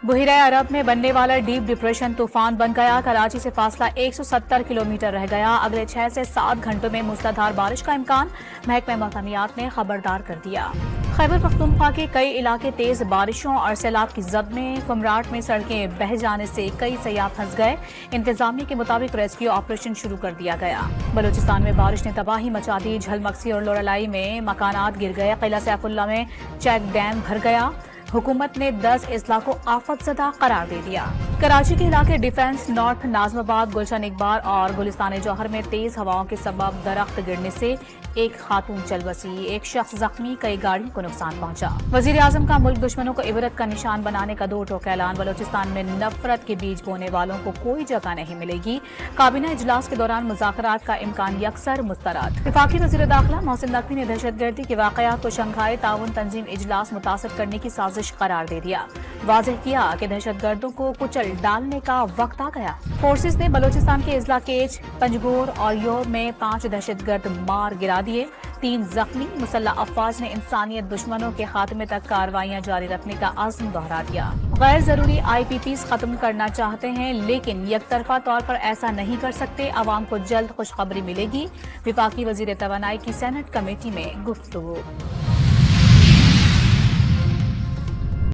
बहिरा अरब में बनने वाला डीप डिप्रेशन तूफान बन गया। कराची से फासला 170 किलोमीटर रह गया। अगले 6 से 7 घंटों में मूसलाधार बारिश का इम्कान, महकमा मौसमियात ने खबरदार कर दिया। खैबर पख्तूनख्वा के कई इलाके तेज बारिशों और सैलाब की जद में। कुमराट में सड़कें बह जाने से कई सयाह फंस गए। इंतजामिया के मुताबिक रेस्क्यू ऑपरेशन शुरू कर दिया गया। बलूचिस्तान में बारिश ने तबाही मचा दी। झलमक्सी और लोरालाई में मकानात गिर गए। किला सैफुल्ला में चेक डैम भर गया। हुकूमत ने 10 अजला को आफतज़दा करार दे दिया। कराची के इलाके डिफेंस, नॉर्थ, नाजमाबाद, गुलशन इकबार और गुलिस्तान जौहर में तेज हवाओं के सबब दरख्त गिरने से एक खातून चल बसी, एक शख्स जख्मी, कई गाड़ियों को नुकसान पहुंचा। वजीर आजम का मुल्क दुश्मनों को इबरत का निशान बनाने का 2 टोक ऐलान। बलूचिस्तान में नफरत के बीज बोने वालों को कोई जगह नहीं मिलेगी। काबीना इजलास के दौरान मुज़ाकरात का इम्कान यकसर मुस्तरद। वफाकी वज़ीर दाखिला मोहसिन नकवी ने दहशतगर्दी के वाक़यात को शंघाई ताउन तंजीम इजलास मुतासर करने की साजिश करार दे दिया। वाज़ेह किया कि दहशतगर्दों को कुचल डालने का वक्त आ गया। फोर्सेस ने बलूचिस्तान के इजला केज, पंजगोर और योब में 5 दहशतगर्द मार गिरा दिए, 3 जख्मी। मुसल्लह अफवाज ने इंसानियत दुश्मनों के खात्मे तक कार्रवाइयां जारी रखने का अज़्म दोहरा दिया। गैर जरूरी IPPs खत्म करना चाहते हैं, लेकिन यकतरफा तौर पर ऐसा नहीं कर सकते। अवाम को जल्द खुशखबरी मिलेगी। वफाकी वजीर तवानाई की सेनेट कमेटी में गुफ्तगू।